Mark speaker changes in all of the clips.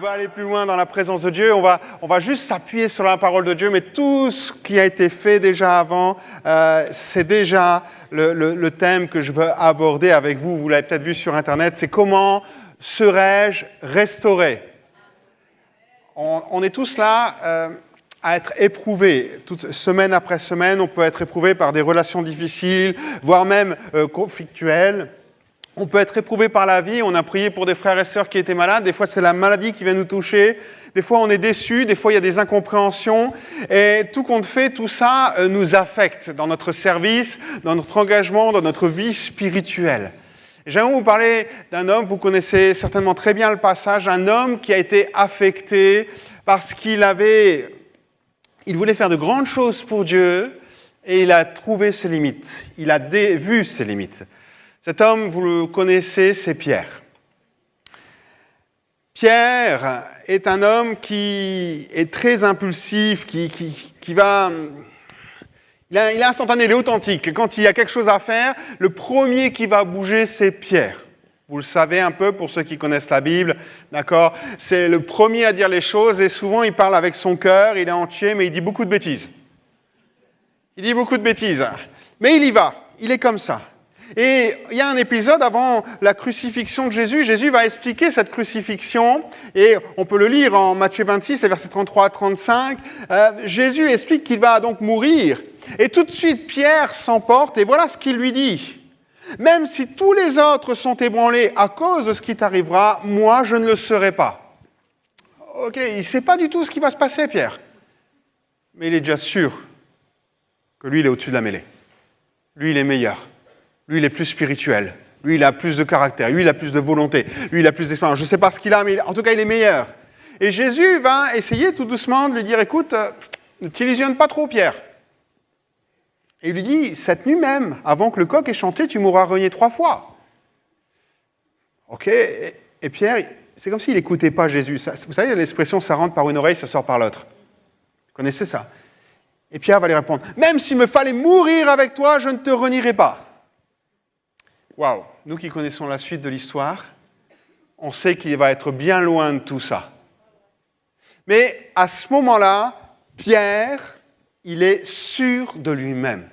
Speaker 1: va aller plus loin dans la présence de Dieu. On va juste s'appuyer sur la parole de Dieu, mais tout ce qui a été fait déjà avant, c'est déjà le thème que je veux aborder avec vous. Vous l'avez peut-être vu sur Internet, c'est comment serais-je restauré ? On est tous là à être éprouvés. Semaine après semaine, on peut être éprouvé par des relations difficiles, voire même conflictuelles. On peut être éprouvé par la vie, on a prié pour des frères et sœurs qui étaient malades, des fois c'est la maladie qui vient nous toucher, des fois on est déçu, des fois il y a des incompréhensions, et tout compte fait, tout ça nous affecte dans notre service, dans notre engagement, dans notre vie spirituelle. J'aimerais vous parler d'un homme, vous connaissez certainement très bien le passage, un homme qui a été affecté parce qu'il voulait faire de grandes choses pour Dieu, et il a trouvé ses limites, il a vu ses limites. Cet homme, vous le connaissez, c'est Pierre. Pierre est un homme qui est très impulsif, qui va... Il est instantané, il est authentique. Quand il y a quelque chose à faire, le premier qui va bouger, c'est Pierre. Vous le savez un peu pour ceux qui connaissent la Bible, d'accord ? C'est le premier à dire les choses et souvent il parle avec son cœur, il est entier, mais il dit beaucoup de bêtises. Mais il y va, il est comme ça. Et il y a un épisode avant la crucifixion de Jésus. Jésus va expliquer cette crucifixion et on peut le lire en Matthieu 26, versets 33 à 35. Jésus explique qu'il va donc mourir. Et tout de suite, Pierre s'emporte et voilà ce qu'il lui dit. Même si tous les autres sont ébranlés à cause de ce qui t'arrivera, moi, je ne le serai pas. Ok, il ne sait pas du tout ce qui va se passer, Pierre. Mais il est déjà sûr que lui, il est au-dessus de la mêlée. Lui, il est meilleur. Lui, il est plus spirituel. Lui, il a plus de caractère. Lui, il a plus de volonté. Lui, il a plus d'expérience. Je ne sais pas ce qu'il a, mais en tout cas, il est meilleur. Et Jésus va essayer tout doucement de lui dire, écoute, ne t'illusionne pas trop, Pierre. Et il lui dit, cette nuit même, avant que le coq ait chanté, tu m'auras renié 3 fois. Ok, et Pierre, c'est comme s'il n'écoutait pas Jésus. Vous savez, l'expression, ça rentre par une oreille, ça sort par l'autre. Vous connaissez ça ? Et Pierre va lui répondre, même s'il me fallait mourir avec toi, je ne te renierai pas. Waouh, nous qui connaissons la suite de l'histoire, on sait qu'il va être bien loin de tout ça. Mais à ce moment-là, Pierre, il est sûr de lui-même,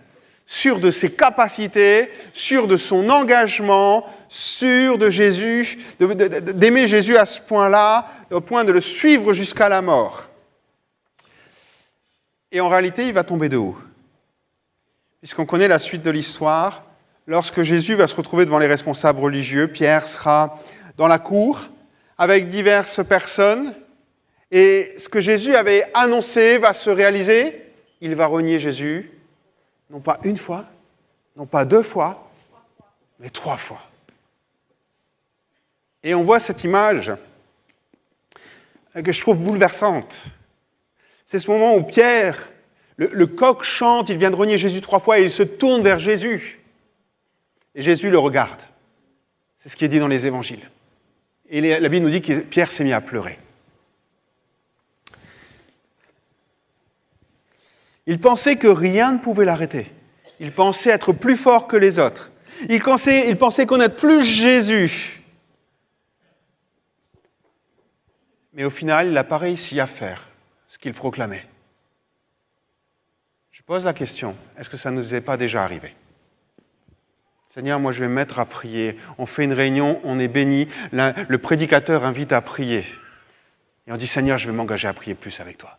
Speaker 1: sûr de ses capacités, sûr de son engagement, sûr de Jésus, d'aimer Jésus à ce point-là, au point de le suivre jusqu'à la mort. Et en réalité, il va tomber de haut. Puisqu'on connaît la suite de l'histoire, lorsque Jésus va se retrouver devant les responsables religieux, Pierre sera dans la cour avec diverses personnes et ce que Jésus avait annoncé va se réaliser. Il va renier Jésus, non pas 1 fois, non pas 2 fois, mais 3 fois. Et on voit cette image que je trouve bouleversante. C'est ce moment où Pierre, le coq chante, il vient de renier Jésus 3 fois et il se tourne vers Jésus. Et Jésus le regarde. C'est ce qui est dit dans les évangiles. Et la Bible nous dit que Pierre s'est mis à pleurer. Il pensait que rien ne pouvait l'arrêter. Il pensait être plus fort que les autres. Il pensait connaître plus Jésus. Mais au final, il n'a pas réussi à faire ce qu'il proclamait. Je pose la question, est-ce que ça ne nous est pas déjà arrivé ? Seigneur, moi je vais me mettre à prier. On fait une réunion, on est béni. Le prédicateur invite à prier. Et on dit, Seigneur, je vais m'engager à prier plus avec toi.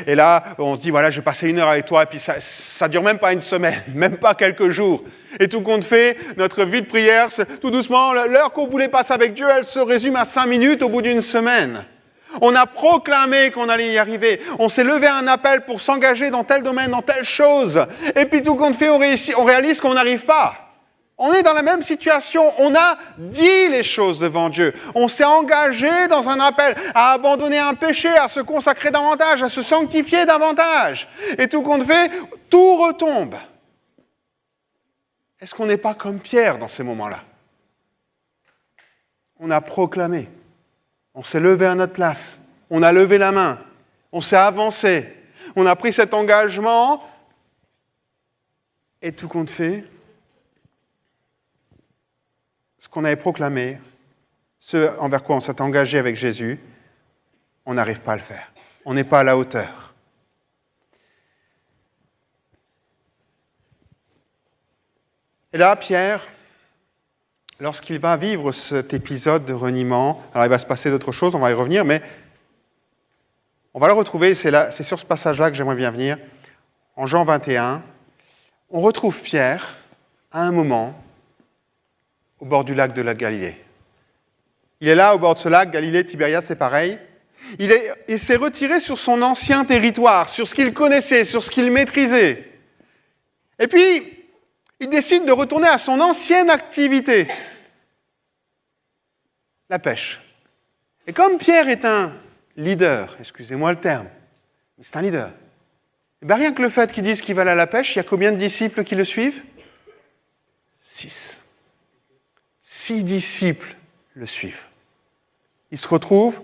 Speaker 1: Et là, on se dit, voilà, je vais passer 1 heure avec toi. Et puis ça dure même pas 1 semaine, même pas quelques jours. Et tout compte fait, notre vie de prière, tout doucement, l'heure qu'on voulait passer avec Dieu, elle se résume à 5 minutes au bout d'1 semaine. On a proclamé qu'on allait y arriver. On s'est levé à un appel pour s'engager dans tel domaine, dans telle chose. Et puis tout compte fait, on réalise qu'on n'arrive pas. On est dans la même situation. On a dit les choses devant Dieu. On s'est engagé dans un appel à abandonner un péché, à se consacrer davantage, à se sanctifier davantage. Et tout compte fait, tout retombe. Est-ce qu'on n'est pas comme Pierre dans ces moments-là ? On a proclamé. On s'est levé à notre place, on a levé la main, on s'est avancé, on a pris cet engagement et tout compte fait, ce qu'on avait proclamé ce envers quoi on s'est engagé avec Jésus, on n'arrive pas à le faire. On n'est pas à la hauteur. Et là, Pierre, lorsqu'il va vivre cet épisode de reniement, alors il va se passer d'autres choses, on va y revenir, mais on va le retrouver, c'est sur ce passage-là que j'aimerais bien venir, en Jean 21, on retrouve Pierre à un moment au bord du lac de la Galilée. Il est là, au bord de ce lac, Galilée, Tibériade, c'est pareil. Il s'est retiré sur son ancien territoire, sur ce qu'il connaissait, sur ce qu'il maîtrisait. Et puis, il décide de retourner à son ancienne activité, la pêche. Et comme Pierre est un leader, excusez-moi le terme, mais c'est un leader, et bien rien que le fait qu'il dise qu'il va aller à la pêche, il y a combien de disciples qui le suivent ? 6. 6 disciples le suivent. Il se retrouve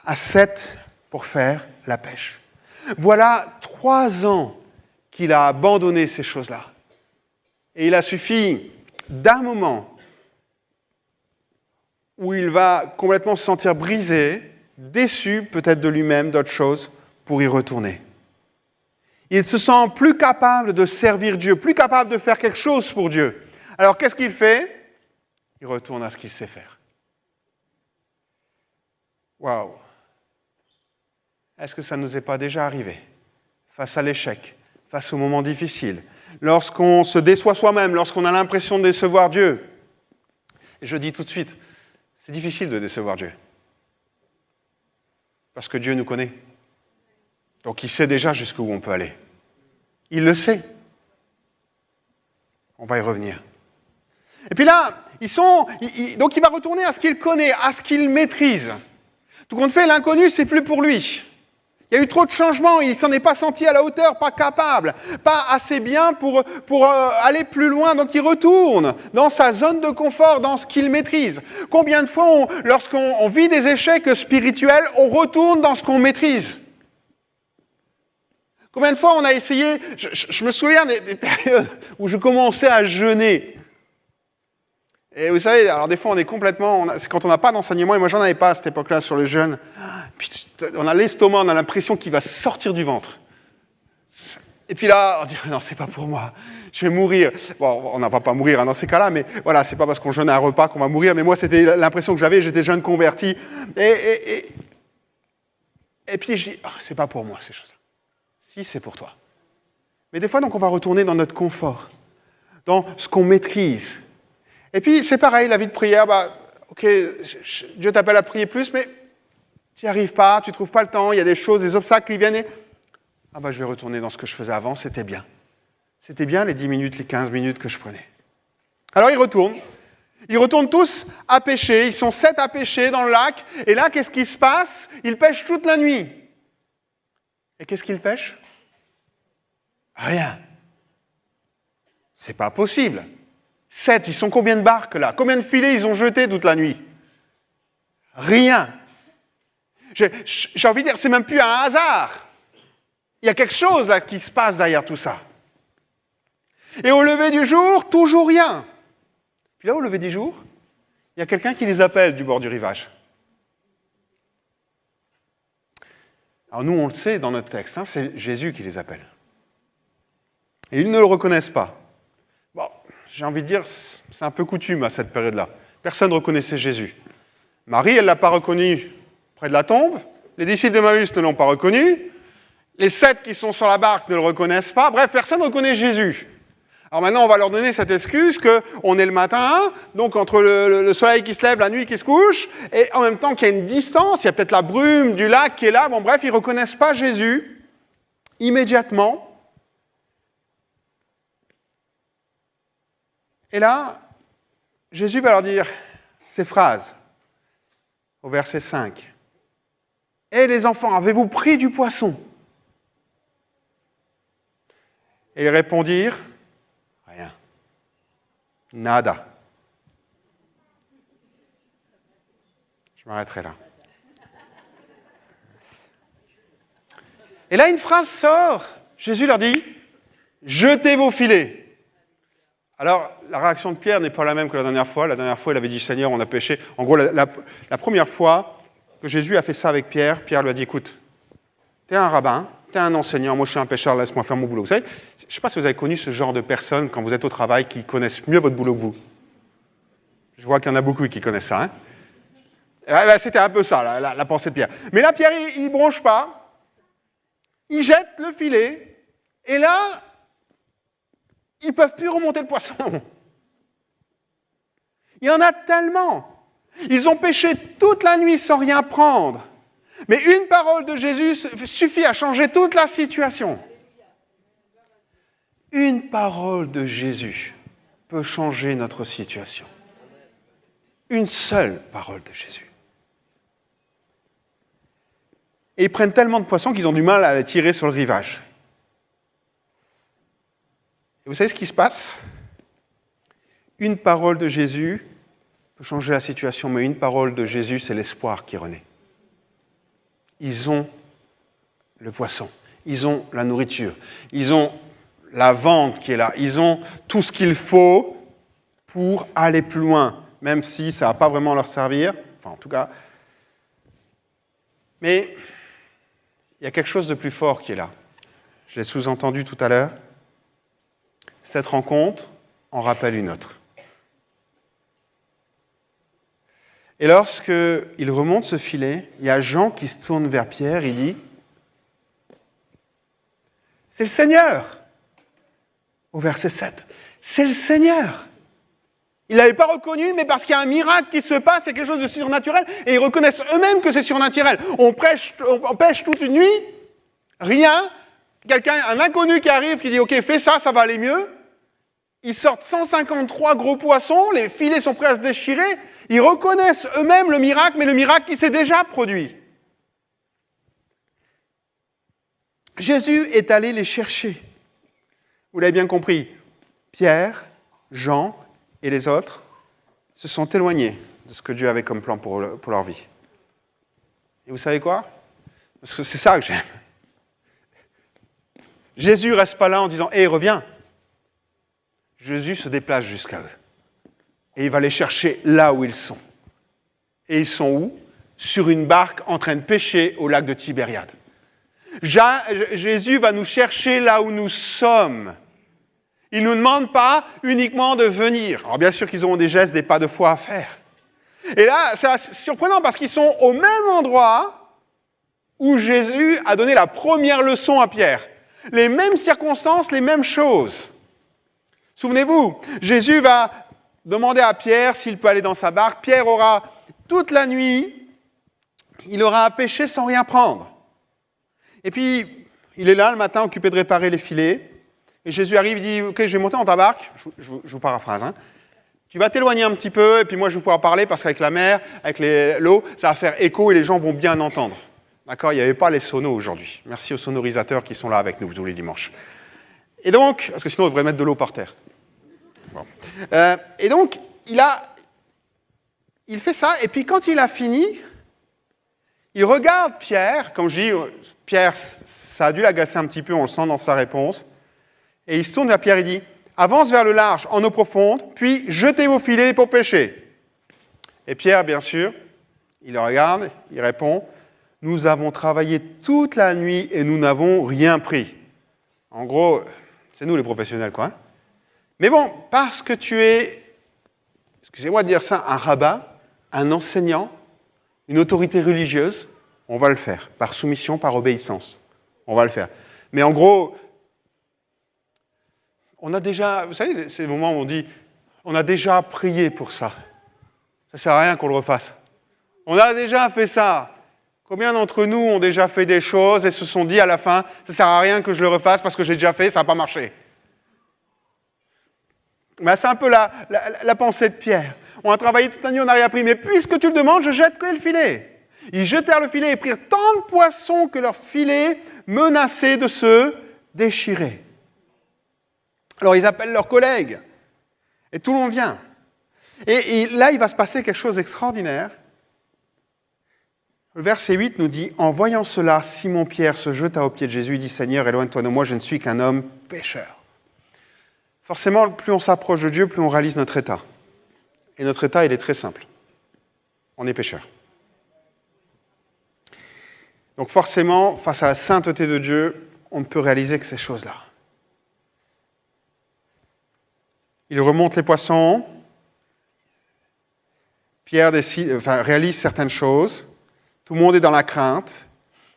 Speaker 1: à 7 pour faire la pêche. Voilà 3 ans qu'il a abandonné ces choses-là. Et il a suffi d'un moment où il va complètement se sentir brisé, déçu peut-être de lui-même, d'autres choses, pour y retourner. Il se sent plus capable de servir Dieu, plus capable de faire quelque chose pour Dieu. Alors qu'est-ce qu'il fait ? Il retourne à ce qu'il sait faire. Waouh! Est-ce que ça ne nous est pas déjà arrivé? Face à l'échec, face aux moments difficiles, lorsqu'on se déçoit soi-même, lorsqu'on a l'impression de décevoir Dieu. Et je dis tout de suite, c'est difficile de décevoir Dieu. Parce que Dieu nous connaît. Donc il sait déjà jusqu'où on peut aller. Il le sait. On va y revenir. Et puis là, donc il va retourner à ce qu'il connaît, à ce qu'il maîtrise. Tout compte fait, l'inconnu, c'est plus pour lui. Il y a eu trop de changements, il ne s'en est pas senti à la hauteur, pas capable, pas assez bien pour aller plus loin. Donc il retourne dans sa zone de confort, dans ce qu'il maîtrise. Combien de fois, lorsqu'on vit des échecs spirituels, on retourne dans ce qu'on maîtrise? Combien de fois on a essayé, je me souviens des périodes où je commençais à jeûner. Et vous savez, alors des fois on est complètement, c'est quand on n'a pas d'enseignement, et moi j'en avais pas à cette époque-là sur le jeûne, puis on a l'estomac, on a l'impression qu'il va sortir du ventre. Et puis là, on dit non, c'est pas pour moi, je vais mourir. Bon, on ne va pas mourir dans ces cas-là, mais voilà, c'est pas parce qu'on jeûne un repas qu'on va mourir, mais moi c'était l'impression que j'avais, j'étais jeune converti. Et puis je dis, c'est pas pour moi ces choses-là. Si, c'est pour toi. Mais des fois, donc on va retourner dans notre confort, dans ce qu'on maîtrise. Et puis, c'est pareil, la vie de prière, ok, Dieu t'appelle à prier plus, mais tu n'y arrives pas, tu ne trouves pas le temps, il y a des choses, des obstacles qui viennent et... je vais retourner dans ce que je faisais avant, c'était bien. C'était bien les 10 minutes, les 15 minutes que je prenais. Alors, ils retournent tous à pêcher, ils sont 7 à pêcher dans le lac, et là, qu'est-ce qui se passe? Ils pêchent toute la nuit. Et qu'est-ce qu'ils pêchent? Rien. C'est pas possible. 7, ils sont combien de barques là? Combien de filets ils ont jetés toute la nuit? Rien. J'ai envie de dire, c'est même plus un hasard. Il y a quelque chose là qui se passe derrière tout ça. Et au lever du jour, toujours rien. Puis là, au lever du jour, il y a quelqu'un qui les appelle du bord du rivage. Alors nous, on le sait dans notre texte, c'est Jésus qui les appelle. Et ils ne le reconnaissent pas. Bon, j'ai envie de dire, c'est un peu coutume à cette période-là. Personne ne reconnaissait Jésus. Marie, elle ne l'a pas reconnu près de la tombe. Les disciples d'Emmaüs ne l'ont pas reconnu. Les 7 qui sont sur la barque ne le reconnaissent pas. Bref, personne ne reconnaît Jésus. Alors maintenant, on va leur donner cette excuse qu'on est le matin, donc entre le soleil qui se lève, la nuit qui se couche, et en même temps qu'il y a une distance, il y a peut-être la brume du lac qui est là. Bon, bref, ils ne reconnaissent pas Jésus immédiatement. Et là, Jésus va leur dire ces phrases au verset 5. « Eh les enfants, avez-vous pris du poisson ?» Et ils répondirent « Rien. Nada. » Je m'arrêterai là. Et là, une phrase sort. Jésus leur dit « Jetez vos filets. » Alors, la réaction de Pierre n'est pas la même que la dernière fois. La dernière fois, il avait dit, Seigneur, on a péché. En gros, la première fois que Jésus a fait ça avec Pierre, Pierre lui a dit, écoute, t'es un rabbin, t'es un enseignant, moi je suis un pécheur, laisse-moi faire mon boulot. Vous savez, je ne sais pas si vous avez connu ce genre de personnes quand vous êtes au travail qui connaissent mieux votre boulot que vous. Je vois qu'il y en a beaucoup qui connaissent ça. C'était un peu ça, la pensée de Pierre. Mais là, Pierre, il ne bronche pas. Il jette le filet. Et là, ils ne peuvent plus remonter le poisson. Il y en a tellement. Ils ont pêché toute la nuit sans rien prendre. Mais une parole de Jésus suffit à changer toute la situation. Une parole de Jésus peut changer notre situation. Une seule parole de Jésus. Et ils prennent tellement de poissons qu'ils ont du mal à les tirer sur le rivage. Et vous savez ce qui se passe ? Une parole de Jésus peut changer la situation, mais une parole de Jésus, c'est l'espoir qui renaît. Ils ont le poisson, ils ont la nourriture, ils ont la vente qui est là, ils ont tout ce qu'il faut pour aller plus loin, même si ça ne va pas vraiment leur servir, enfin en tout cas. Mais il y a quelque chose de plus fort qui est là. Je l'ai sous-entendu tout à l'heure. Cette rencontre en rappelle une autre. Et lorsqu'il remonte ce filet, il y a Jean qui se tourne vers Pierre, il dit « C'est le Seigneur !» Au verset 7. « C'est le Seigneur !» Ils ne l'avaient pas reconnu, mais parce qu'il y a un miracle qui se passe, c'est quelque chose de surnaturel, et ils reconnaissent eux-mêmes que c'est surnaturel. On pêche toute une nuit, rien, un inconnu qui arrive, qui dit « Ok, fais ça, ça va aller mieux ». Ils sortent 153 gros poissons, les filets sont prêts à se déchirer, ils reconnaissent eux-mêmes le miracle, mais le miracle qui s'est déjà produit. Jésus est allé les chercher. Vous l'avez bien compris, Pierre, Jean et les autres se sont éloignés de ce que Dieu avait comme plan pour leur vie. Et vous savez quoi ? Parce que c'est ça que j'aime. Jésus ne reste pas là en disant « Hé, reviens !» Jésus se déplace jusqu'à eux. Et il va les chercher là où ils sont. Et ils sont où ? Sur une barque en train de pêcher au lac de Tibériade. Jésus va nous chercher là où nous sommes. Il ne nous demande pas uniquement de venir. Alors bien sûr qu'ils auront des gestes, des pas de foi à faire. Et là, c'est surprenant parce qu'ils sont au même endroit où Jésus a donné la première leçon à Pierre. Les mêmes circonstances, les mêmes choses. Souvenez-vous, Jésus va demander à Pierre s'il peut aller dans sa barque. Pierre aura toute la nuit, il aura pêché sans rien prendre. Et puis, il est là le matin occupé de réparer les filets. Et Jésus arrive, il dit, ok, je vais monter dans ta barque. Je vous paraphrase. Tu vas t'éloigner un petit peu, et puis moi je vais pouvoir parler parce qu'avec la mer, avec l'eau, ça va faire écho et les gens vont bien entendre. D'accord ? Il n'y avait pas les sonos aujourd'hui. Merci aux sonorisateurs qui sont là avec nous tous les dimanches. Et donc, parce que sinon on devrait mettre de l'eau par terre. Bon. Et donc, il fait ça, et puis quand il a fini, il regarde Pierre, comme je dis, Pierre, ça a dû l'agacer un petit peu, on le sent dans sa réponse, et il se tourne vers Pierre et dit, avance vers le large, en eau profonde, puis jetez vos filets pour pêcher. Et Pierre, bien sûr, il le regarde, il répond, nous avons travaillé toute la nuit et nous n'avons rien pris. En gros, c'est nous les professionnels, quoi. Mais bon, parce que tu es, excusez-moi de dire ça, un rabbin, un enseignant, une autorité religieuse, on va le faire, par soumission, par obéissance. On va le faire. Mais en gros, on a déjà, vous savez, c'est le moment où on dit, on a déjà prié pour ça. Ça ne sert à rien qu'on le refasse. On a déjà fait ça. Combien d'entre nous ont déjà fait des choses et se sont dit à la fin, ça ne sert à rien que je le refasse parce que j'ai déjà fait, ça n'a pas marché. Ben, c'est un peu la pensée de Pierre. On a travaillé toute la nuit, on n'a rien pris, mais puisque tu le demandes, je jetterai le filet. Ils jetèrent le filet et prirent tant de poissons que leur filet menaçait de se déchirer. Alors ils appellent leurs collègues et tout le monde vient. Et là, il va se passer quelque chose d'extraordinaire. Le verset 8 nous dit, en voyant cela, Simon-Pierre se jeta aux pieds de Jésus et dit, Seigneur, éloigne-toi de moi, je ne suis qu'un homme pécheur. Forcément, plus on s'approche de Dieu, plus on réalise notre état. Et notre état, il est très simple. On est pécheur. Donc forcément, face à la sainteté de Dieu, on ne peut réaliser que ces choses-là. Il remonte les poissons. Pierre réalise certaines choses. Tout le monde est dans la crainte.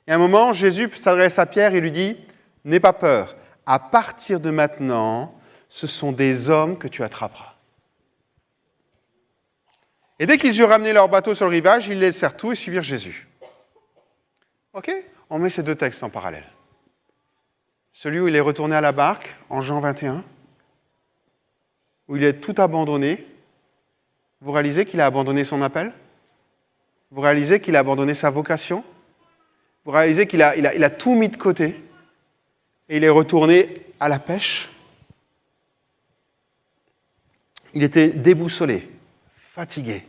Speaker 1: Et à un moment, Jésus s'adresse à Pierre et lui dit « N'aie pas peur. À partir de maintenant, ce sont des hommes que tu attraperas. » Et dès qu'ils eurent ramené leur bateau sur le rivage, ils laissèrent tout et suivirent Jésus. Ok ? On met ces deux textes en parallèle. Celui où il est retourné à la barque, en Jean 21, où il est tout abandonné. Vous réalisez qu'il a abandonné son appel ? Vous réalisez qu'il a abandonné sa vocation ? Vous réalisez qu'il a tout mis de côté et il est retourné à la pêche ? Il était déboussolé, fatigué.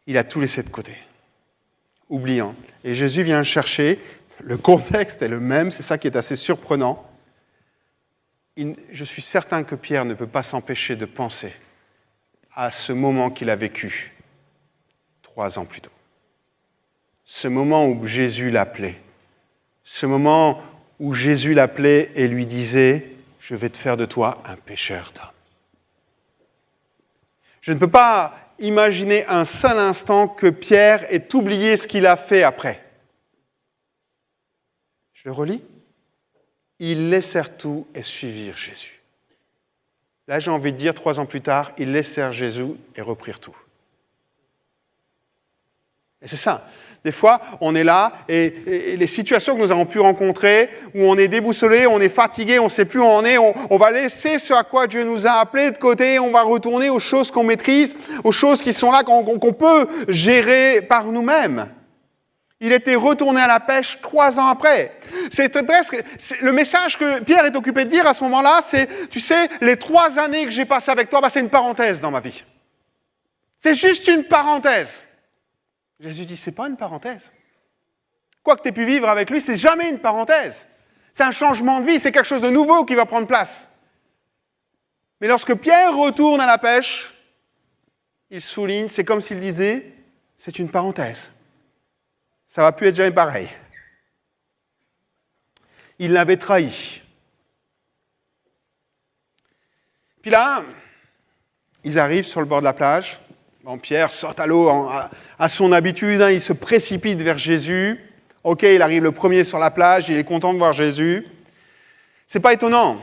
Speaker 1: Il a tout laissé de côté, oubliant. Et Jésus vient le chercher. Le contexte est le même, c'est ça qui est assez surprenant. Je suis certain que Pierre ne peut pas s'empêcher de penser à ce moment qu'il a vécu 3 ans plus tôt. Ce moment où Jésus l'appelait. Ce moment où Jésus l'appelait et lui disait « Je vais te faire de toi un pêcheur d'hommes ». Je ne peux pas imaginer un seul instant que Pierre ait oublié ce qu'il a fait après. Je le relis. Ils laissèrent tout et suivirent Jésus. Là, j'ai envie de dire, 3 ans plus tard, ils laissèrent Jésus et reprirent tout. Et c'est ça. Des fois, on est là, et les situations que nous avons pu rencontrer, où on est déboussolé, on est fatigué, on ne sait plus où on est, on va laisser ce à quoi Dieu nous a appelés de côté, on va retourner aux choses qu'on maîtrise, aux choses qui sont là, qu'on peut gérer par nous-mêmes. Il était retourné à la pêche 3 ans après. C'est le message que Pierre est occupé de dire à ce moment-là, c'est, tu sais, les 3 années que j'ai passées avec toi, c'est une parenthèse dans ma vie. C'est juste une parenthèse. Jésus dit, c'est pas une parenthèse. Quoi que tu aies pu vivre avec lui, c'est jamais une parenthèse. C'est un changement de vie, c'est quelque chose de nouveau qui va prendre place. Mais lorsque Pierre retourne à la pêche, il souligne, c'est comme s'il disait, c'est une parenthèse. Ça ne va plus être jamais pareil. Il l'avait trahi. Puis là, ils arrivent sur le bord de la plage. Bon, Pierre saute à l'eau à son habitude, il se précipite vers Jésus. Ok, il arrive le premier sur la plage, il est content de voir Jésus. C'est pas étonnant.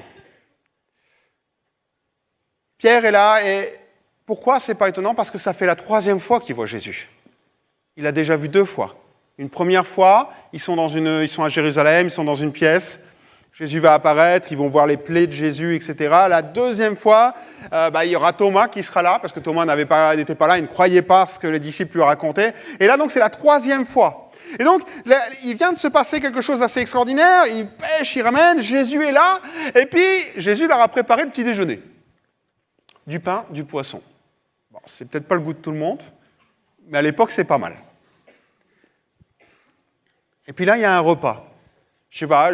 Speaker 1: Pierre est là, et pourquoi c'est pas étonnant ? Parce que ça fait la 3e fois qu'il voit Jésus. Il a déjà vu 2 fois. Une première fois, ils sont à Jérusalem, ils sont dans une pièce. Jésus va apparaître, ils vont voir les plaies de Jésus, etc. La 2e fois, il y aura Thomas qui sera là, parce que Thomas n'était pas là, il ne croyait pas ce que les disciples lui racontaient. Et là, donc, c'est la 3e fois. Et donc, là, il vient de se passer quelque chose d'assez extraordinaire. Il pêche, il ramène, Jésus est là. Et puis, Jésus leur a préparé le petit déjeuner. Du pain, du poisson. Bon, c'est peut-être pas le goût de tout le monde, mais à l'époque, c'est pas mal. Et puis là, il y a un repas. Je sais pas,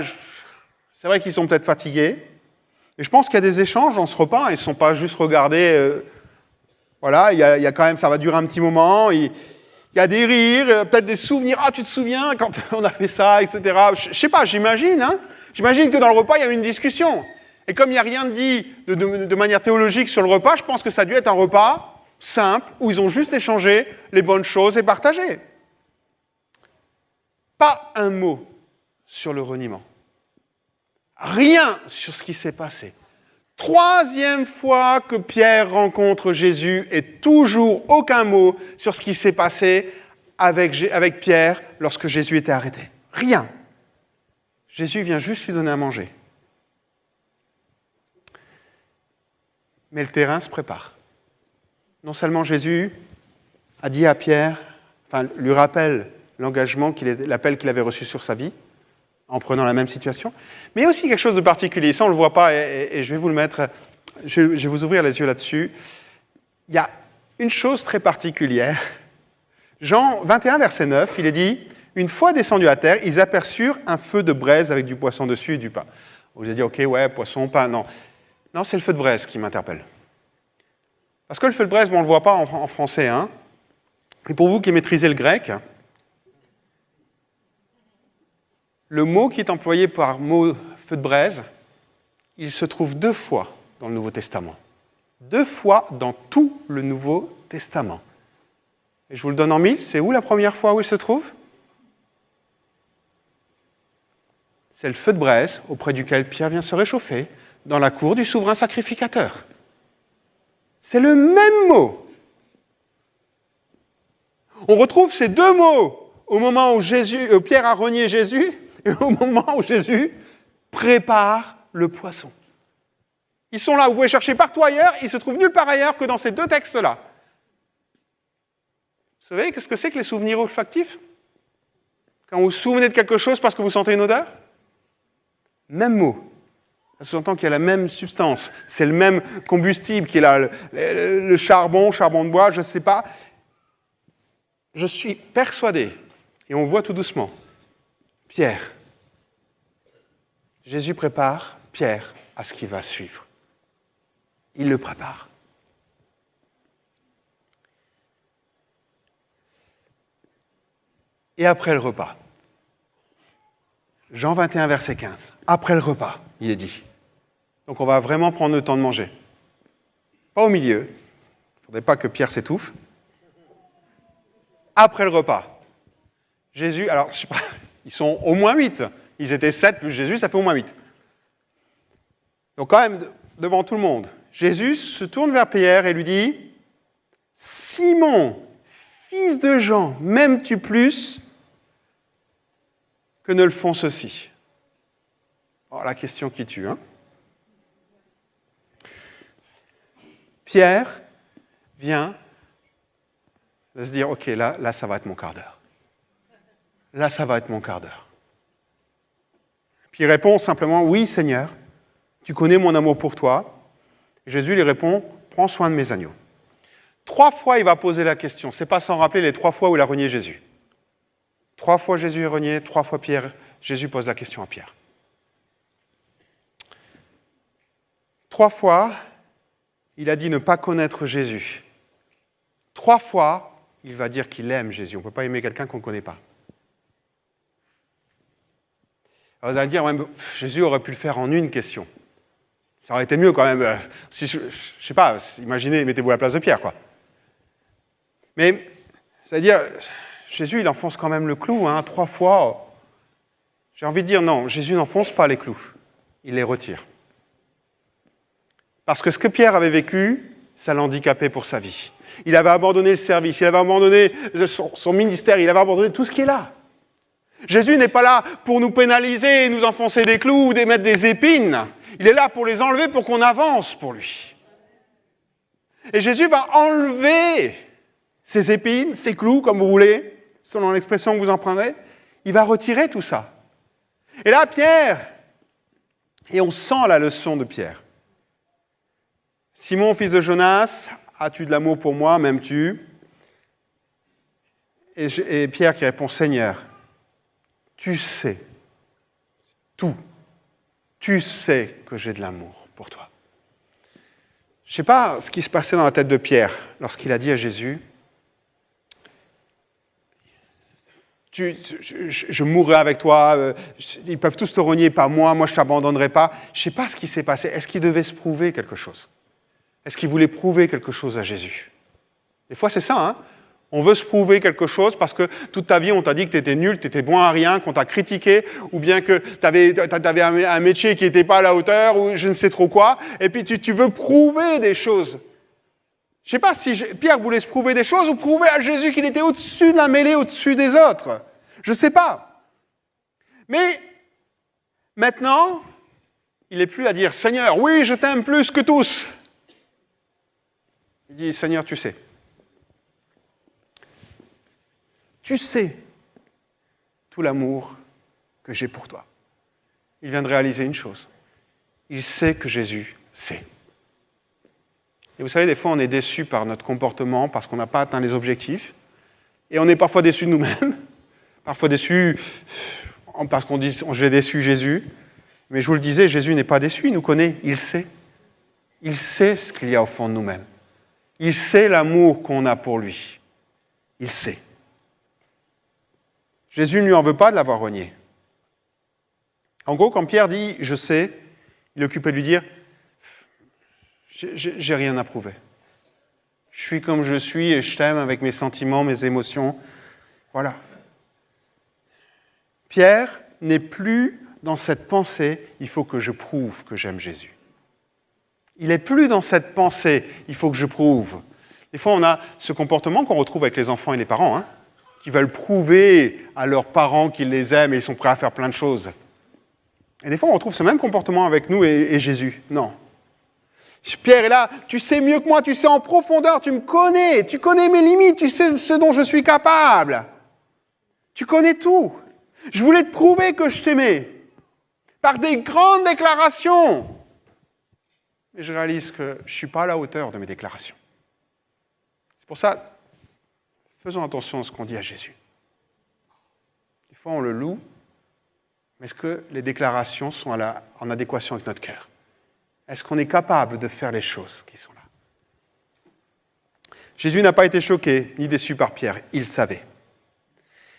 Speaker 1: c'est vrai qu'ils sont peut-être fatigués. Et je pense qu'il y a des échanges dans ce repas. Ils ne sont pas juste regardés. Voilà, il y a quand même, ça va durer un petit moment. Il y a des rires, peut-être des souvenirs. Ah, tu te souviens quand on a fait ça, etc. Je sais pas, j'imagine. Hein. J'imagine que dans le repas, il y a eu une discussion. Et comme il n'y a rien dit de manière théologique sur le repas, je pense que ça a dû être un repas simple où ils ont juste échangé les bonnes choses et partagé. Pas un mot sur le reniement. Rien sur ce qui s'est passé. 3e fois que Pierre rencontre Jésus et toujours aucun mot sur ce qui s'est passé avec Pierre lorsque Jésus était arrêté. Rien. Jésus vient juste lui donner à manger. Mais le terrain se prépare. Non seulement Jésus a dit à Pierre, lui rappelle l'engagement, l'appel qu'il avait reçu sur sa vie, en prenant la même situation, mais il y a aussi quelque chose de particulier. Ça, on ne le voit pas, et je vais vous le mettre, je vais vous ouvrir les yeux là-dessus. Il y a une chose très particulière. Jean 21, verset 9, il est dit « Une fois descendus à terre, ils aperçurent un feu de braise avec du poisson dessus et du pain. » Vous avez dit, ok, ouais, poisson, pain, non. Non, c'est le feu de braise qui m'interpelle. Parce que le feu de braise, on ne le voit pas en français. Hein. Et pour vous qui maîtrisez le grec, le mot qui est employé par mot feu de braise, il se trouve 2 fois dans le Nouveau Testament. 2 fois dans tout le Nouveau Testament. Et je vous le donne en mille, c'est où la première fois où il se trouve ? C'est le feu de braise auprès duquel Pierre vient se réchauffer dans la cour du souverain sacrificateur. C'est le même mot. On retrouve ces 2 mots au moment où Pierre a renié Jésus et au moment où Jésus prépare le poisson. Ils sont là, vous pouvez chercher partout ailleurs, ils se trouvent nulle part ailleurs que dans ces 2 textes-là. Vous savez, qu'est-ce que c'est que les souvenirs olfactifs ? Quand vous vous souvenez de quelque chose parce que vous sentez une odeur ? Même mot. Ça sous-entend qu'il y a la même substance. C'est le même combustible qui est là, le charbon de bois, je ne sais pas. Je suis persuadé, et on voit tout doucement, Pierre. Jésus prépare Pierre à ce qui va suivre. Il le prépare. Et après le repas, Jean 21, verset 15, après le repas, il est dit. Donc on va vraiment prendre le temps de manger. Pas au milieu, il ne faudrait pas que Pierre s'étouffe. Après le repas, Jésus, alors je sais pas, ils sont au moins 8. Ils étaient 7 plus Jésus, ça fait au moins 8. Donc quand même, devant tout le monde, Jésus se tourne vers Pierre et lui dit « Simon, fils de Jean, m'aimes-tu plus que ne le font ceux-ci » Alors la question qui tue, hein. Pierre vient de se dire « Ok, là, ça va être mon quart d'heure. Là, ça va être mon quart d'heure. » Puis il répond simplement « Oui, Seigneur, tu connais mon amour pour toi. » Jésus lui répond « Prends soin de mes agneaux. » 3 fois, il va poser la question. Ce n'est pas sans rappeler les 3 fois où il a renié Jésus. 3 fois Jésus est renié, 3 fois Jésus pose la question à Pierre. 3 fois, il a dit ne pas connaître Jésus. 3 fois, il va dire qu'il aime Jésus. On ne peut pas aimer quelqu'un qu'on ne connaît pas. Alors vous allez dire, ouais, Jésus aurait pu le faire en une question. Ça aurait été mieux quand même. Si je ne sais pas, imaginez, mettez-vous à la place de Pierre, quoi. Mais, c'est-à-dire, Jésus, il enfonce quand même le clou, 3 fois. J'ai envie de dire, non, Jésus n'enfonce pas les clous. Il les retire. Parce que ce que Pierre avait vécu, ça l'handicapait pour sa vie. Il avait abandonné le service, il avait abandonné son ministère, il avait abandonné tout ce qui est là. Jésus n'est pas là pour nous pénaliser, nous enfoncer des clous ou mettre des épines. Il est là pour les enlever, pour qu'on avance pour lui. Et Jésus va enlever ces épines, ces clous, comme vous voulez, selon l'expression que vous en prendrez. Il va retirer tout ça. Et là, Pierre, et on sent la leçon de Pierre. Simon, fils de Jonas, as-tu de l'amour pour moi, m'aimes-tu ? Et Pierre qui répond, Seigneur, tu sais tout. Tu sais que j'ai de l'amour pour toi. Je ne sais pas ce qui se passait dans la tête de Pierre lorsqu'il a dit à Jésus, je mourrai avec toi, ils peuvent tous te renier, pas moi je ne t'abandonnerai pas. Je ne sais pas ce qui s'est passé. Est-ce qu'il devait se prouver quelque chose ? Est-ce qu'il voulait prouver quelque chose à Jésus ? Des fois, c'est ça, hein ? On veut se prouver quelque chose parce que toute ta vie, on t'a dit que tu étais nul, que tu étais bon à rien, qu'on t'a critiqué, ou bien que tu avais un métier qui n'était pas à la hauteur, ou je ne sais trop quoi, et puis tu veux prouver des choses. Je ne sais pas si Pierre voulait se prouver des choses ou prouver à Jésus qu'il était au-dessus de la mêlée, au-dessus des autres. Je ne sais pas. Mais maintenant, il n'est plus à dire « Seigneur, oui, je t'aime plus que tous ». Il dit « Seigneur, tu sais. Tu sais tout l'amour que j'ai pour toi. » Il vient de réaliser une chose. Il sait que Jésus sait. Et vous savez, des fois, on est déçu par notre comportement parce qu'on n'a pas atteint les objectifs. Et on est parfois déçu de nous-mêmes. Parfois déçu parce qu'on dit « j'ai déçu Jésus ». Mais je vous le disais, Jésus n'est pas déçu, il nous connaît, il sait. Il sait ce qu'il y a au fond de nous-mêmes. Il sait l'amour qu'on a pour lui. Il sait. Jésus ne lui en veut pas de l'avoir renié. En gros, quand Pierre dit « je sais », il est occupé de lui dire « j'ai rien à prouver. Je suis comme je suis et je t'aime avec mes sentiments, mes émotions. » Voilà. Pierre n'est plus dans cette pensée « il faut que je prouve que j'aime Jésus ». Il n'est plus dans cette pensée « il faut que je prouve ». Des fois, on a ce comportement qu'on retrouve avec les enfants et les parents, qui veulent prouver à leurs parents qu'ils les aiment et ils sont prêts à faire plein de choses. Et des fois, on retrouve ce même comportement avec nous et Jésus. Non. Pierre est là, tu sais mieux que moi, tu sais en profondeur, tu me connais, tu connais mes limites, tu sais ce dont je suis capable. Tu connais tout. Je voulais te prouver que je t'aimais par des grandes déclarations. Mais je réalise que je ne suis pas à la hauteur de mes déclarations. C'est pour ça, faisons attention à ce qu'on dit à Jésus. Des fois, on le loue, mais est-ce que les déclarations sont en adéquation avec notre cœur ? Est-ce qu'on est capable de faire les choses qui sont là ? Jésus n'a pas été choqué ni déçu par Pierre, il savait.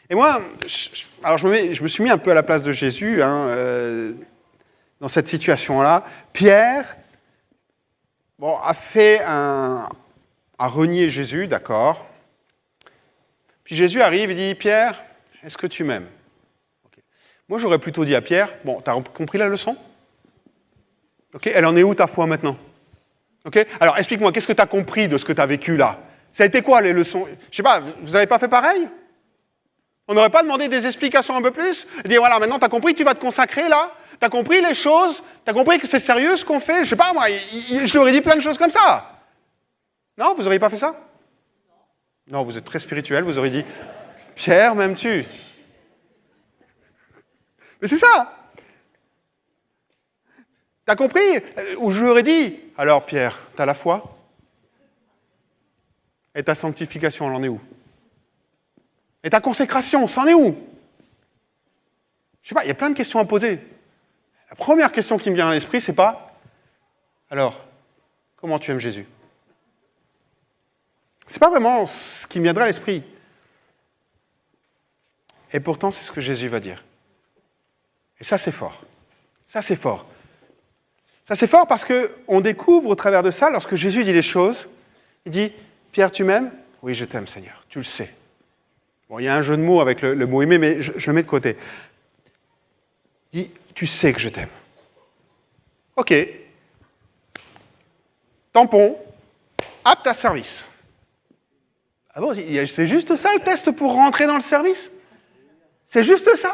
Speaker 1: Et moi, je me suis mis un peu à la place de Jésus dans cette situation-là. Pierre a renié Jésus, d'accord. Puis Jésus arrive et dit « Pierre, est-ce que tu m'aimes ?» Okay. Moi, j'aurais plutôt dit à Pierre « Bon, t'as compris la leçon ? Okay, elle en est où ta foi maintenant ? Okay, alors, explique-moi, qu'est-ce que tu as compris de ce que tu as vécu là ? Ça a été quoi les leçons ? Je sais pas, vous n'avez pas fait pareil ? On n'aurait pas demandé des explications un peu plus ? Dire voilà, maintenant tu as compris, tu vas te consacrer là ? Tu as compris les choses ? Tu as compris que c'est sérieux ce qu'on fait ? Je sais pas, moi, je lui aurais dit plein de choses comme ça. Non, vous n'auriez pas fait ça ? Non, vous êtes très spirituel, vous auriez dit Pierre, m'aimes-tu ? Mais c'est ça. T'as compris ? Ou je lui aurais dit, alors Pierre, t'as la foi ? Et ta sanctification, elle en est où ? Et ta consécration, c'en est où ? Je sais pas, il y a plein de questions à poser. La première question qui me vient à l'esprit, c'est pas, alors, comment tu aimes Jésus ? C'est pas vraiment ce qui me viendrait à l'esprit. Et pourtant, c'est ce que Jésus va dire. Et ça, c'est fort. Ça, c'est fort. Ça, c'est fort parce qu'on découvre au travers de ça, lorsque Jésus dit les choses, il dit « Pierre, tu m'aimes ? Oui, je t'aime, Seigneur, tu le sais. » Bon, il y a un jeu de mots avec le mot « aimer », mais je le mets de côté. Il dit « Tu sais que je t'aime. » Ok. Tampon, apte à service. Ah bon, c'est juste ça le test pour rentrer dans le service ? C'est juste ça ?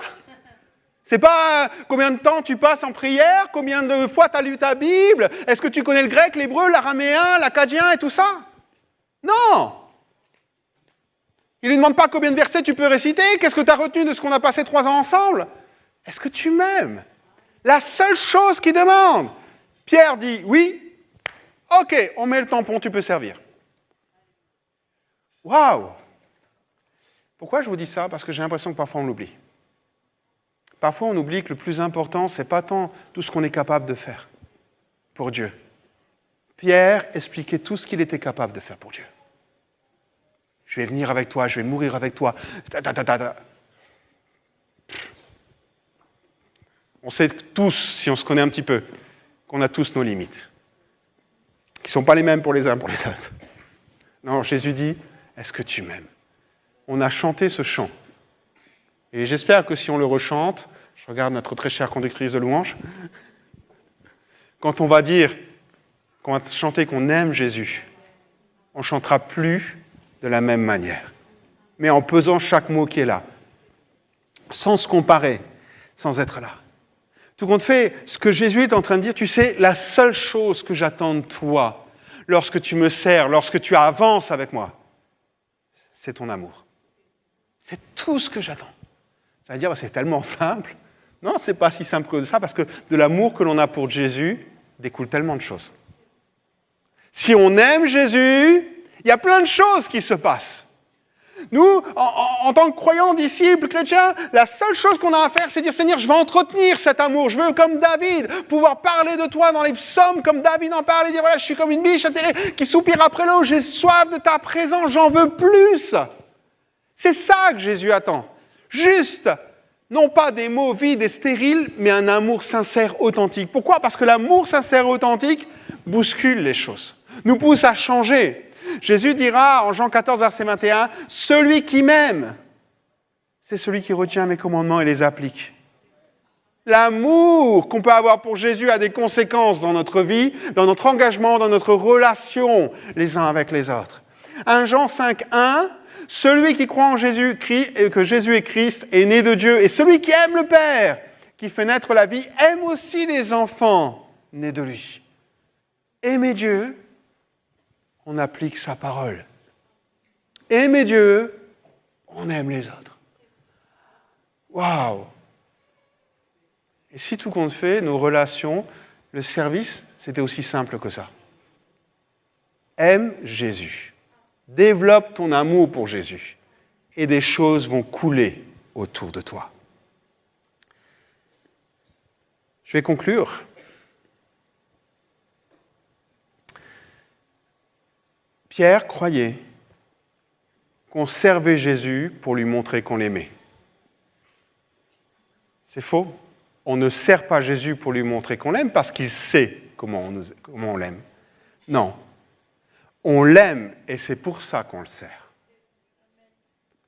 Speaker 1: C'est pas combien de temps tu passes en prière, combien de fois tu as lu ta Bible, est-ce que tu connais le grec, l'hébreu, l'araméen, l'akkadien et tout ça ? Non ! Il ne lui demande pas combien de versets tu peux réciter, qu'est-ce que tu as retenu de ce qu'on a passé 3 ans ensemble ? Est-ce que tu m'aimes ? La seule chose qu'il demande. Pierre dit oui, ok, on met le tampon, tu peux servir. Waouh ! Pourquoi je vous dis ça ? Parce que j'ai l'impression que parfois on l'oublie. Parfois, on oublie que le plus important, ce n'est pas tant tout ce qu'on est capable de faire pour Dieu. Pierre expliquait tout ce qu'il était capable de faire pour Dieu. Je vais venir avec toi, je vais mourir avec toi. On sait tous, si on se connaît un petit peu, qu'on a tous nos limites, qui ne sont pas les mêmes pour les uns pour les autres. Non, Jésus dit, est-ce que tu m'aimes ? On a chanté ce chant. Et j'espère que si on le rechante, je regarde notre très chère conductrice de louange, quand on va chanter qu'on aime Jésus, on ne chantera plus de la même manière, mais en pesant chaque mot qui est là, sans se comparer, sans être là. Tout compte fait, ce que Jésus est en train de dire, tu sais, la seule chose que j'attends de toi, lorsque tu me sers, lorsque tu avances avec moi, c'est ton amour. C'est tout ce que j'attends. Ça veut dire, c'est tellement simple. Non, c'est pas si simple que ça, parce que de l'amour que l'on a pour Jésus découle tellement de choses. Si on aime Jésus, il y a plein de choses qui se passent. Nous, en tant que croyants, disciples, chrétiens, la seule chose qu'on a à faire, c'est dire, Seigneur, je veux entretenir cet amour. Je veux, comme David, pouvoir parler de toi dans les psaumes, comme David en parle, et dire, voilà, je suis comme une biche atterrée qui soupire après l'eau. J'ai soif de ta présence, j'en veux plus. C'est ça que Jésus attend. Juste, non pas des mots vides et stériles, mais un amour sincère, authentique. Pourquoi ? Parce que l'amour sincère et authentique bouscule les choses, nous pousse à changer. Jésus dira en Jean 14, verset 21, « Celui qui m'aime, c'est celui qui retient mes commandements et les applique. » L'amour qu'on peut avoir pour Jésus a des conséquences dans notre vie, dans notre engagement, dans notre relation les uns avec les autres. 1 Jean 5, 1, « Celui qui croit en Jésus, que Jésus est Christ, est né de Dieu. Et celui qui aime le Père, qui fait naître la vie, aime aussi les enfants nés de lui. » Aimer Dieu, on applique sa parole. Aimer Dieu, on aime les autres. Waouh! Et si tout compte fait, nos relations, le service, c'était aussi simple que ça. Aime Jésus. Développe ton amour pour Jésus. Et des choses vont couler autour de toi. Je vais conclure. Pierre croyait qu'on servait Jésus pour lui montrer qu'on l'aimait. C'est faux. On ne sert pas Jésus pour lui montrer qu'on l'aime parce qu'il sait comment on l'aime. Non. On l'aime et c'est pour ça qu'on le sert.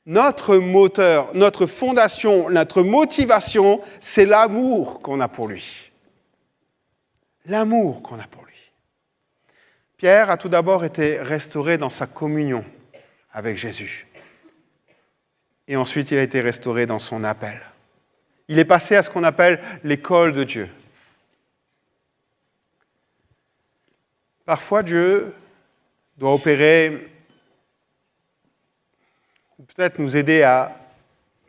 Speaker 1: Notre moteur, notre fondation, notre motivation, c'est l'amour qu'on a pour lui. L'amour qu'on a pour lui. Pierre a tout d'abord été restauré dans sa communion avec Jésus. Et ensuite, il a été restauré dans son appel. Il est passé à ce qu'on appelle l'école de Dieu. Parfois, Dieu doit opérer, ou peut-être nous aider à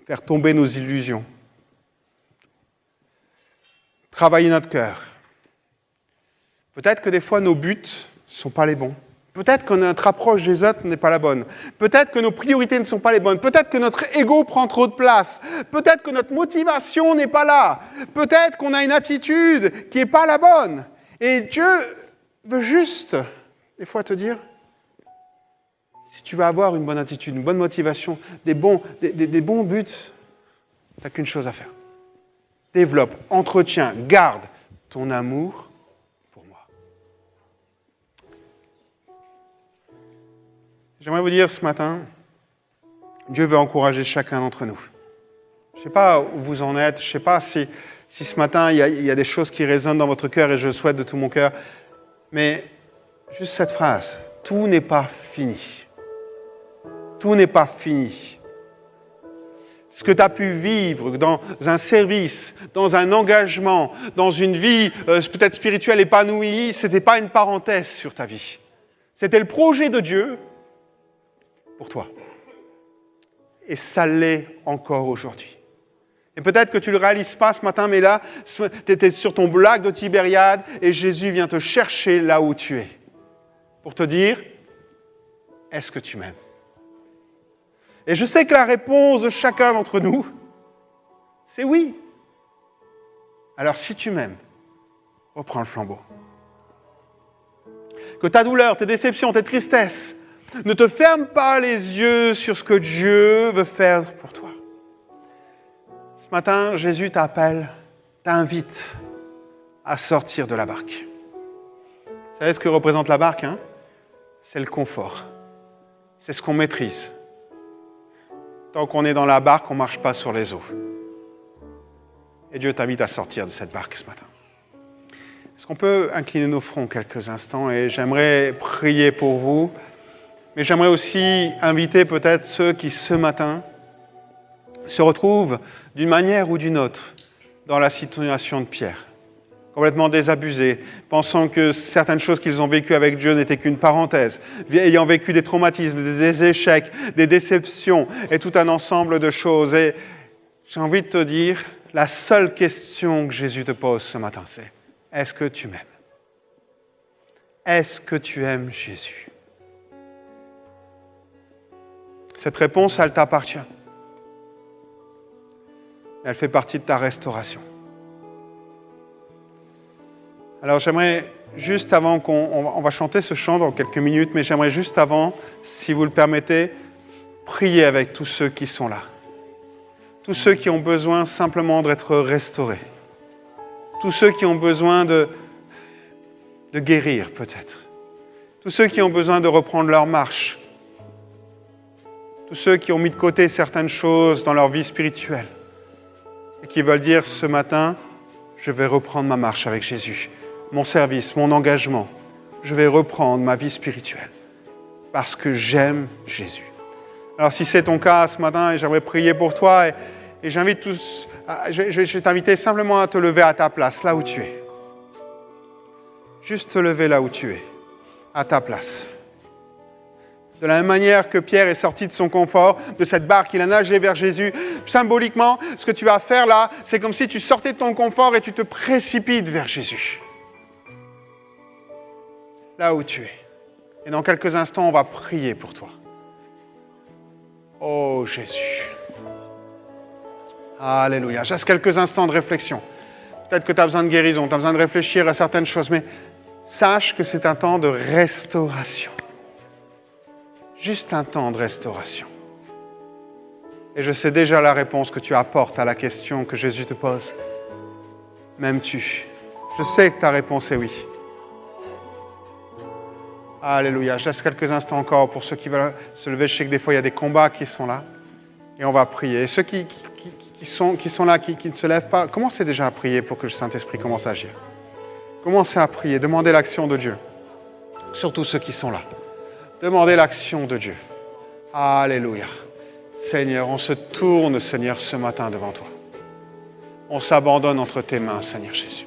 Speaker 1: faire tomber nos illusions, travailler notre cœur. Peut-être que des fois, nos buts ne sont pas les bons. Peut-être que notre approche des autres n'est pas la bonne. Peut-être que nos priorités ne sont pas les bonnes. Peut-être que notre ego prend trop de place. Peut-être que notre motivation n'est pas là. Peut-être qu'on a une attitude qui n'est pas la bonne. Et Dieu veut juste, des fois, te dire, si tu veux avoir une bonne attitude, une bonne motivation, des bons buts, tu n'as qu'une chose à faire. Développe, entretiens, garde ton amour pour moi. J'aimerais vous dire ce matin, Dieu veut encourager chacun d'entre nous. Je ne sais pas où vous en êtes, je ne sais pas si ce matin il y a des choses qui résonnent dans votre cœur et je le souhaite de tout mon cœur, mais juste cette phrase, tout n'est pas fini. Tout n'est pas fini. Ce que tu as pu vivre dans un service, dans un engagement, dans une vie peut-être spirituelle épanouie, ce n'était pas une parenthèse sur ta vie. C'était le projet de Dieu pour toi. Et ça l'est encore aujourd'hui. Et peut-être que tu ne le réalises pas ce matin, mais là, tu étais sur ton lac de Tibériade et Jésus vient te chercher là où tu es. Pour te dire, est-ce que tu m'aimes ? Et je sais que la réponse de chacun d'entre nous, c'est oui. Alors si tu m'aimes, reprends le flambeau. Que ta douleur, tes déceptions, tes tristesses ne te ferment pas les yeux sur ce que Dieu veut faire pour toi. Ce matin, Jésus t'appelle, t'invite à sortir de la barque. Vous savez ce que représente la barque, hein ? C'est le confort. C'est ce qu'on maîtrise. Tant qu'on est dans la barque, on ne marche pas sur les eaux. Et Dieu t'invite à sortir de cette barque ce matin. Est-ce qu'on peut incliner nos fronts quelques instants ? Et j'aimerais prier pour vous, mais j'aimerais aussi inviter peut-être ceux qui, ce matin, se retrouvent d'une manière ou d'une autre dans la situation de Pierre. Complètement désabusés, pensant que certaines choses qu'ils ont vécues avec Dieu n'étaient qu'une parenthèse, ayant vécu des traumatismes, des échecs, des déceptions et tout un ensemble de choses. Et j'ai envie de te dire, la seule question que Jésus te pose ce matin, c'est « Est-ce que tu m'aimes ? Est-ce que tu aimes Jésus ?» Cette réponse, elle t'appartient. Elle fait partie de ta restauration. Alors j'aimerais, juste avant on va chanter ce chant dans quelques minutes, mais j'aimerais juste avant, si vous le permettez, prier avec tous ceux qui sont là. Tous ceux qui ont besoin simplement d'être restaurés. Tous ceux qui ont besoin de guérir peut-être. Tous ceux qui ont besoin de reprendre leur marche. Tous ceux qui ont mis de côté certaines choses dans leur vie spirituelle et qui veulent dire ce matin, je vais reprendre ma marche avec Jésus. Mon service, mon engagement, je vais reprendre ma vie spirituelle parce que j'aime Jésus. Alors si c'est ton cas ce matin, j'aimerais prier pour toi et j'invite tous, je vais t'inviter simplement à te lever à ta place, là où tu es. Juste te lever là où tu es, à ta place. De la même manière que Pierre est sorti de son confort, de cette barque, il a nagé vers Jésus. Symboliquement, ce que tu vas faire là, c'est comme si tu sortais de ton confort et tu te précipites vers Jésus. Là où tu es. Et dans quelques instants, on va prier pour toi. Oh Jésus. Alléluia. Juste quelques instants de réflexion. Peut-être que tu as besoin de guérison, tu as besoin de réfléchir à certaines choses, mais sache que c'est un temps de restauration. Juste un temps de restauration. Et je sais déjà la réponse que tu apportes à la question que Jésus te pose. M'aimes-tu? Je sais que ta réponse est oui. Alléluia. Je laisse quelques instants encore pour ceux qui veulent se lever. Je sais que des fois, il y a des combats qui sont là. Et on va prier. Et ceux qui sont là, qui ne se lèvent pas, commencez déjà à prier pour que le Saint-Esprit commence à agir. Commencez à prier. Demandez l'action de Dieu. Surtout ceux qui sont là. Demandez l'action de Dieu. Alléluia. Seigneur, on se tourne, Seigneur, ce matin devant toi. On s'abandonne entre tes mains, Seigneur Jésus.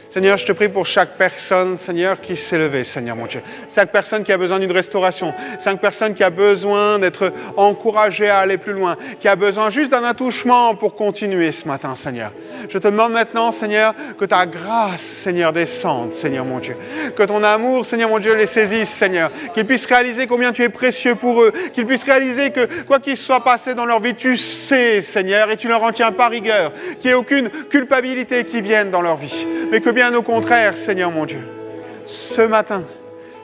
Speaker 1: Seigneur, je te prie pour chaque personne, Seigneur, qui s'est levée, Seigneur mon Dieu. Chaque personne qui a besoin d'une restauration. Chaque personne qui a besoin d'être encouragée à aller plus loin. Qui a besoin juste d'un attouchement pour continuer ce matin, Seigneur. Je te demande maintenant, Seigneur, que ta grâce, Seigneur, descende, Seigneur mon Dieu. Que ton amour, Seigneur mon Dieu, les saisisse, Seigneur. Qu'ils puissent réaliser combien tu es précieux pour eux. Qu'ils puissent réaliser que quoi qu'il soit passé dans leur vie, tu sais, Seigneur, et tu leur en tiens par rigueur. Qu'il n'y ait aucune culpabilité qui vienne dans leur vie. Mais que bien au contraire, Seigneur mon Dieu, ce matin,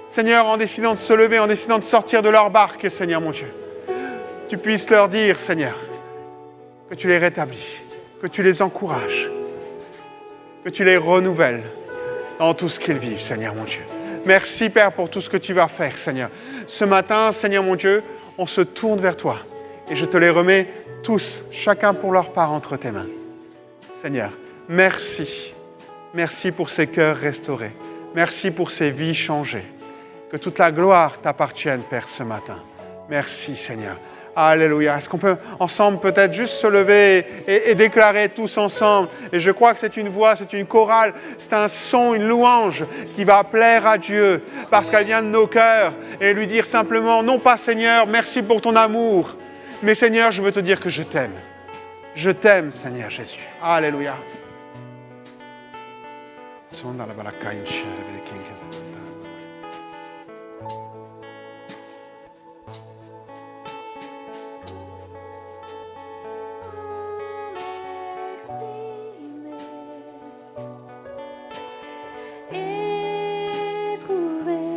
Speaker 1: Seigneur, en décidant de se lever, en décidant de sortir de leur barque, Seigneur mon Dieu, tu puisses leur dire, Seigneur, que tu les rétablis, que tu les encourages, que tu les renouvelles dans tout ce qu'ils vivent, Seigneur mon Dieu. Merci, Père, pour tout ce que tu vas faire, Seigneur. Ce matin, Seigneur mon Dieu, on se tourne vers toi et je te les remets tous, chacun pour leur part entre tes mains. Seigneur, merci. Merci pour ces cœurs restaurés. Merci pour ces vies changées. Que toute la gloire t'appartienne, Père, ce matin. Merci, Seigneur. Alléluia. Est-ce qu'on peut ensemble peut-être juste se lever et déclarer tous ensemble? Et je crois que c'est une voix, c'est une chorale, c'est un son, une louange qui va plaire à Dieu parce qu'elle vient de nos cœurs et lui dire simplement, non pas Seigneur, merci pour ton amour, mais Seigneur, je veux te dire que je t'aime. Je t'aime, Seigneur Jésus. Alléluia.
Speaker 2: Et trouver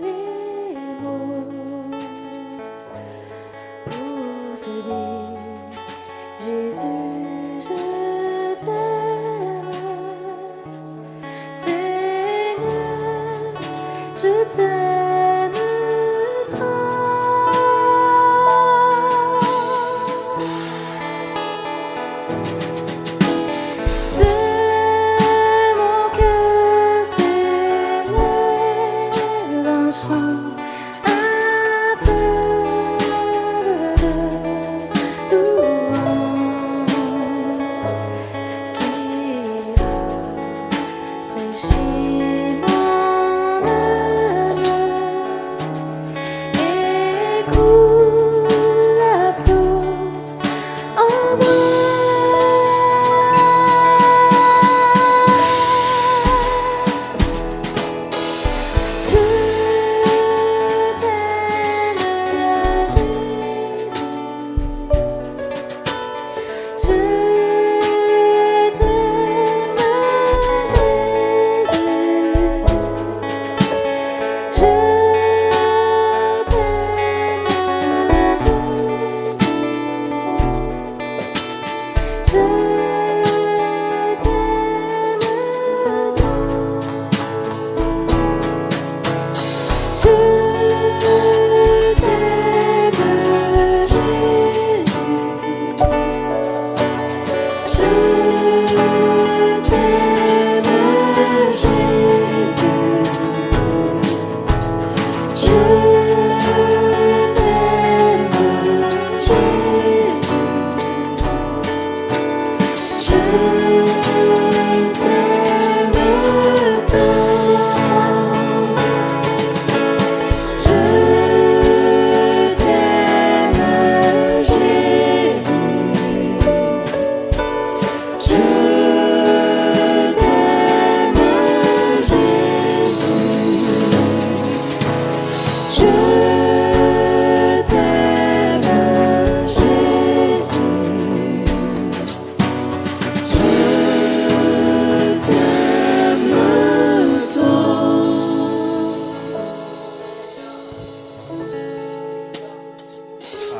Speaker 2: les mots pour te dire, Jésus, je t'aime. Seigneur, je t'aime tant. De mon cœur s'élève un chant, un peu de louange qui rafraîchit mon âme.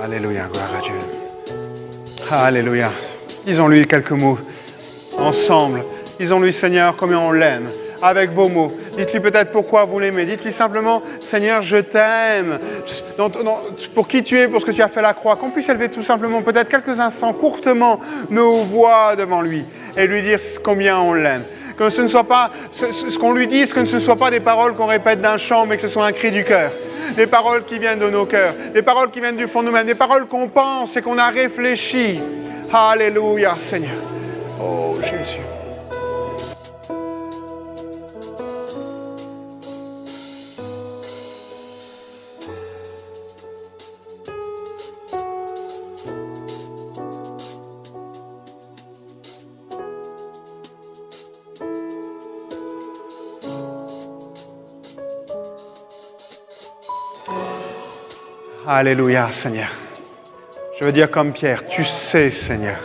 Speaker 1: Alléluia, gloire à Dieu. Alléluia. Disons-lui quelques mots ensemble. Disons-lui, Seigneur, combien on l'aime. Avec vos mots. Dites-lui peut-être pourquoi vous l'aimez. Dites-lui simplement, Seigneur, je t'aime. Pour qui tu es, pour ce que tu as fait à la croix. Qu'on puisse élever tout simplement, peut-être quelques instants, courtement, nos voix devant lui. Et lui dire combien on l'aime. Que ce ne soit pas, ce qu'on lui dise, que ce ne soit pas des paroles qu'on répète d'un chant, mais que ce soit un cri du cœur. Des paroles qui viennent de nos cœurs. Des paroles qui viennent du fond de nous-mêmes. Des paroles qu'on pense et qu'on a réfléchi. Alléluia, Seigneur. Oh, Jésus. Alléluia, Seigneur. Je veux dire comme Pierre, tu sais, Seigneur,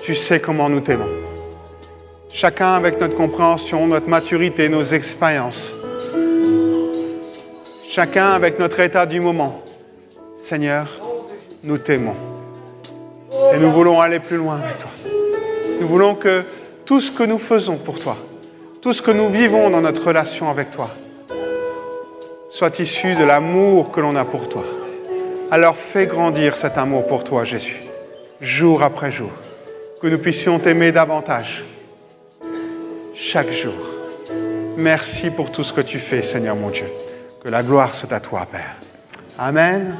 Speaker 1: tu sais comment nous t'aimons. Chacun avec notre compréhension, notre maturité, nos expériences. Chacun avec notre état du moment. Seigneur, nous t'aimons. Et nous voulons aller plus loin avec toi. Nous voulons que tout ce que nous faisons pour toi, tout ce que nous vivons dans notre relation avec toi, soit issu de l'amour que l'on a pour toi. Alors fais grandir cet amour pour toi, Jésus, jour après jour, que nous puissions t'aimer davantage, chaque jour. Merci pour tout ce que tu fais, Seigneur mon Dieu. Que la gloire soit à toi, Père. Amen.